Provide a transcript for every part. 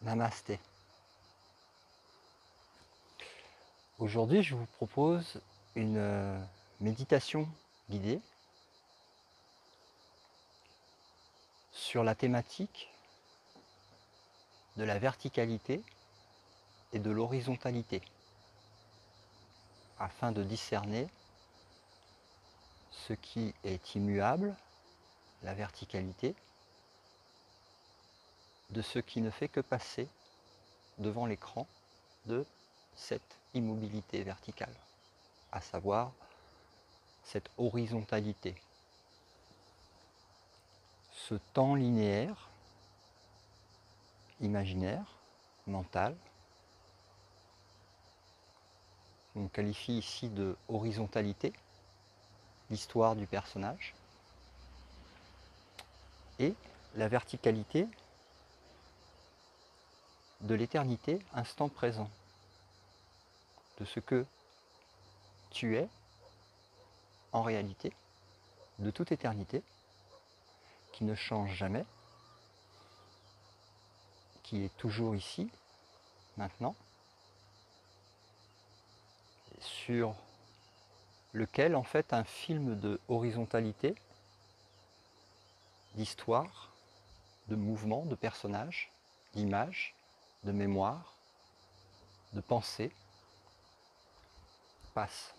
Namasté. Aujourd'hui, je vous propose une méditation guidée sur la thématique de la verticalité et de l'horizontalité, afin de discerner ce qui est immuable, la verticalité, de ce qui ne fait que passer devant l'écran de cette immobilité verticale, à savoir cette horizontalité. Ce temps linéaire, imaginaire, mental, on qualifie ici de horizontalité, l'histoire du personnage, et la verticalité de l'éternité, instant présent, de ce que tu es en réalité, de toute éternité, qui ne change jamais, qui est toujours ici, maintenant, sur lequel en fait un film de horizontalité, d'histoire, de mouvement, de personnages, d'images, de mémoire, de pensée, passe.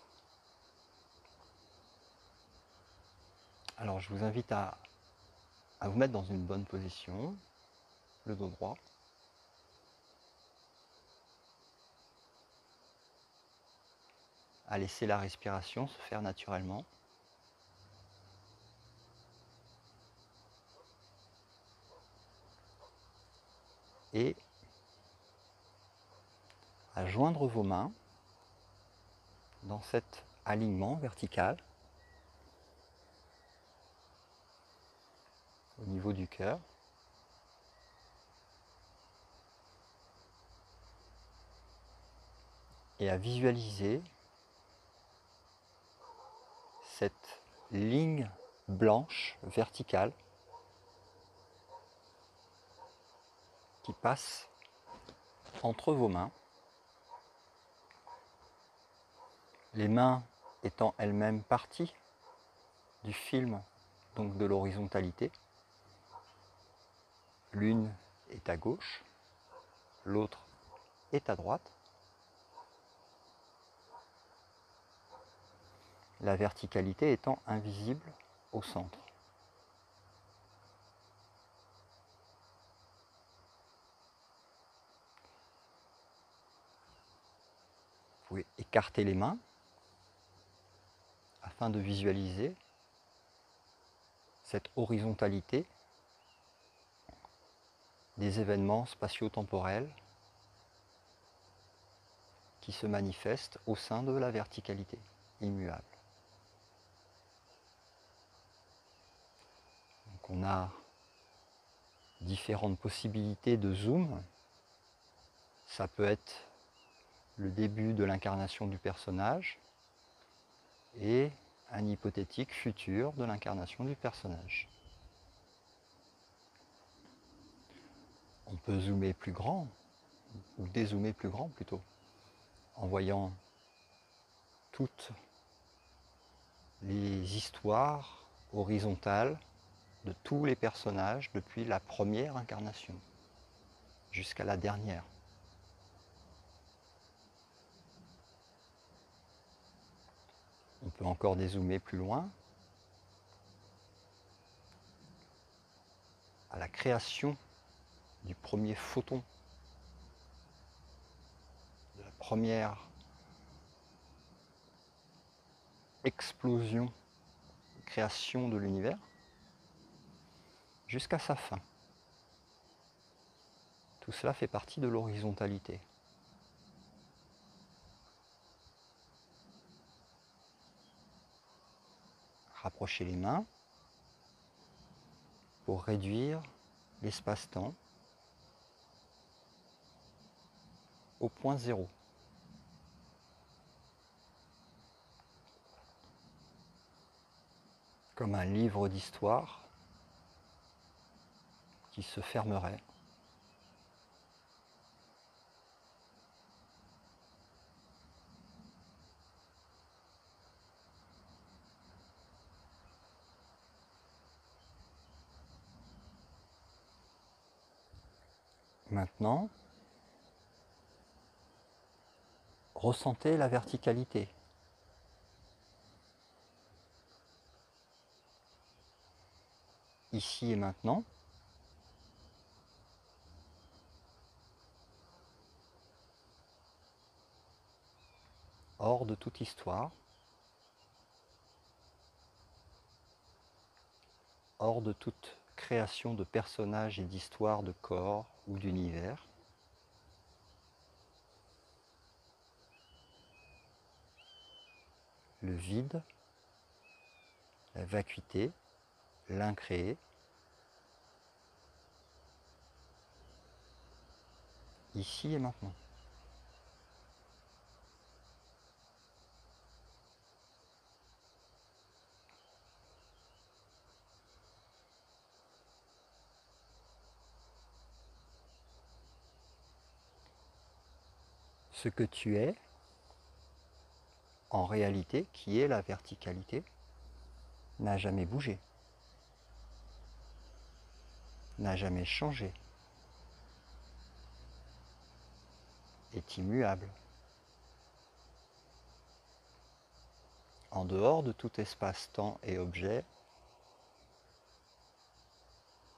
Alors je vous invite à vous mettre dans une bonne position, le dos droit, à laisser la respiration se faire naturellement. Et à joindre vos mains dans cet alignement vertical au niveau du cœur. Et à visualiser cette ligne blanche verticale qui passe entre vos mains, les mains étant elles-mêmes partie du film, donc de l'horizontalité. L'une est à gauche, l'autre est à droite. La verticalité étant invisible au centre. Vous pouvez écarter les mains afin de visualiser cette horizontalité des événements spatio-temporels qui se manifestent au sein de la verticalité immuable. Donc on a différentes possibilités de zoom. Ça peut être le début de l'incarnation du personnage et un hypothétique futur de l'incarnation du personnage. On peut zoomer plus grand, ou dézoomer plus grand plutôt, en voyant toutes les histoires horizontales de tous les personnages depuis la première incarnation jusqu'à la dernière. On peut encore dézoomer plus loin à la création du premier photon, de la première explosion, création de l'univers, jusqu'à sa fin. Tout cela fait partie de l'horizontalité. Rapprochez les mains pour réduire l'espace-temps au point zéro. Comme un livre d'histoire qui se fermerait Maintenant, ressentez la verticalité. Ici et maintenant. Hors de toute histoire. Hors de toute création de personnages et d'histoires de corps ou d'univers. Le vide, la vacuité, l'incréé, ici et maintenant. Ce que tu es, en réalité, qui est la verticalité, n'a jamais bougé, n'a jamais changé, est immuable. En dehors de tout espace, temps et objet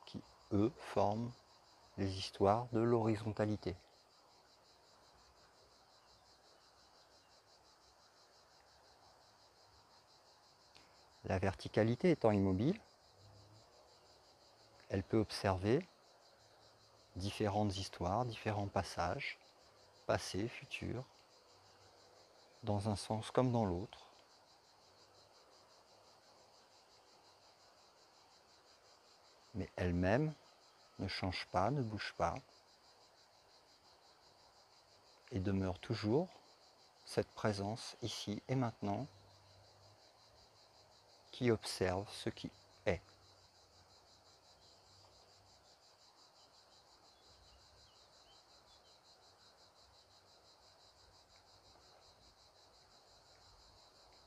qui, eux, forment les histoires de l'horizontalité. La verticalité étant immobile, elle peut observer différentes histoires, différents passages, passé, futur, dans un sens comme dans l'autre. Mais elle-même ne change pas, ne bouge pas, et demeure toujours cette présence ici et maintenant qui observe ce qui est.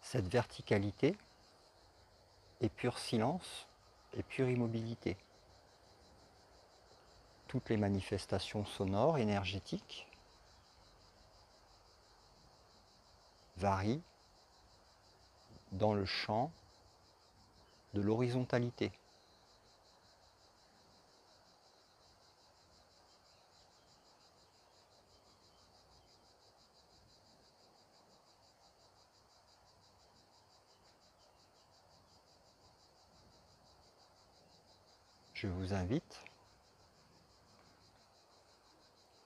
Cette verticalité est pur silence et pure immobilité. Toutes les manifestations sonores, énergétiques, varient dans le champ de l'horizontalité. Je vous invite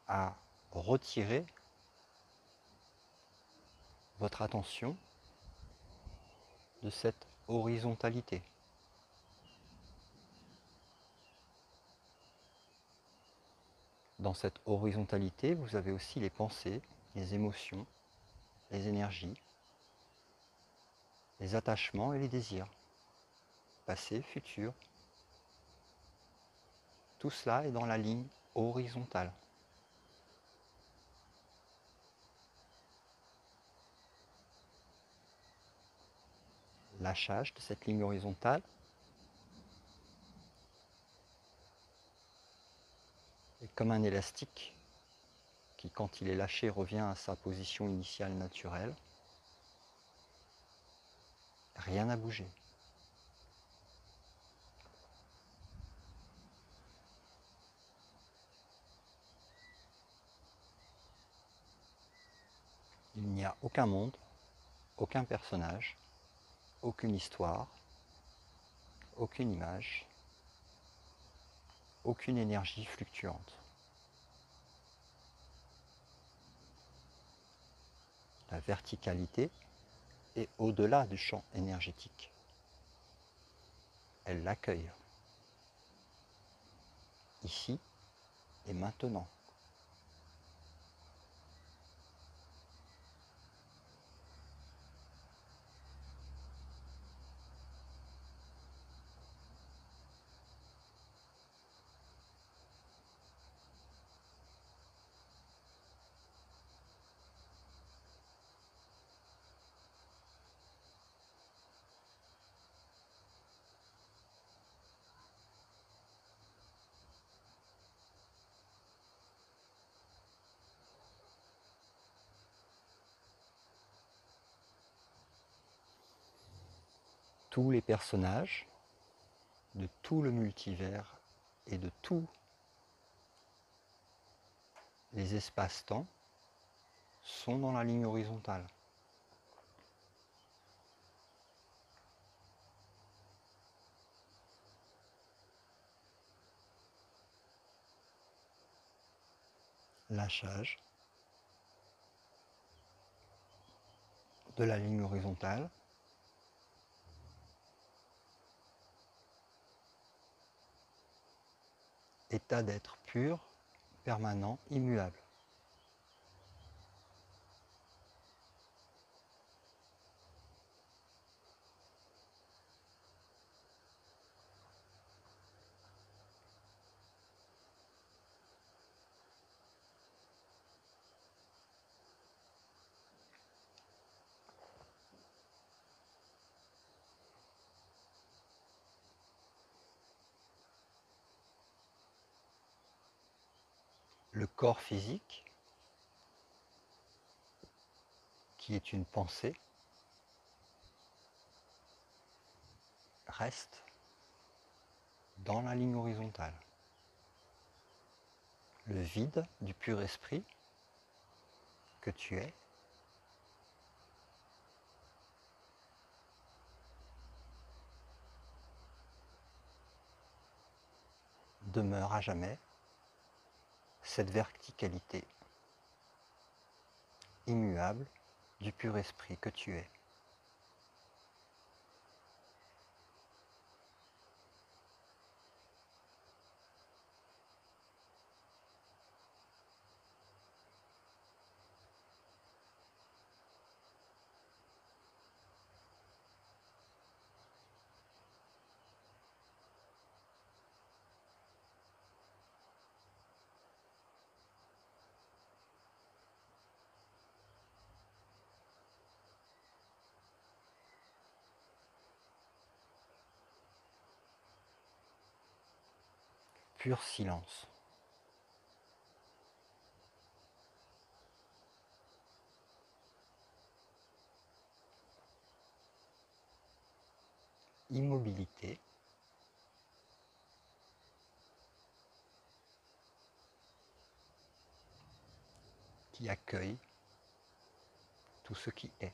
à retirer votre attention de cette horizontalité. Dans cette horizontalité, vous avez aussi les pensées, les émotions, les énergies, les attachements et les désirs, passé, futur. Tout cela est dans la ligne horizontale. Lâchage de cette ligne horizontale est comme un élastique qui, quand il est lâché, revient à sa position initiale naturelle. Rien n'a bougé. Il n'y a aucun monde, aucun personnage, aucune histoire, aucune image, aucune énergie fluctuante. La verticalité est au-delà du champ énergétique. Elle l'accueille, ici et maintenant. tous les personnages de tout le multivers et de tous les espaces-temps sont dans la ligne horizontale. Lâchage de la ligne horizontale. État d'être pur, permanent, immuable. Le corps physique, qui est une pensée, reste dans la ligne horizontale. Le vide du pur esprit que tu es demeure à jamais cette verticalité immuable du pur esprit que tu es. Pur silence. Immobilité. Qui accueille tout ce qui est.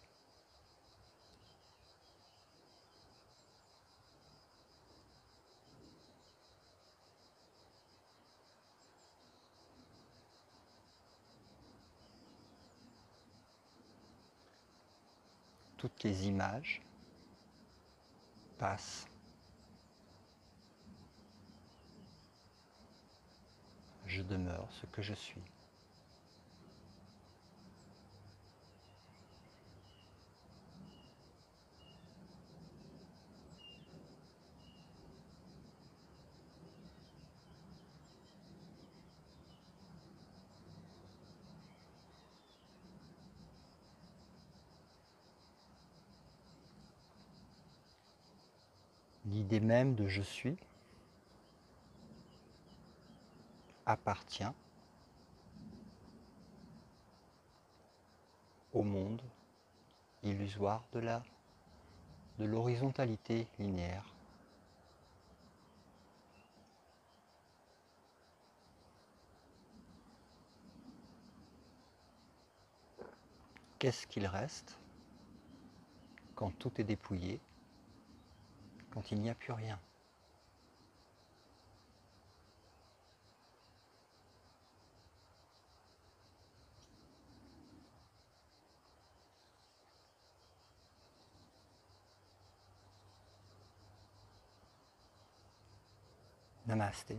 Toutes les images passent. Je demeure ce que je suis. L'idée même de je suis appartient au monde illusoire de l'horizontalité linéaire. Qu'est-ce qu'il reste quand tout est dépouillé, quand il n'y a plus rien? Namasté.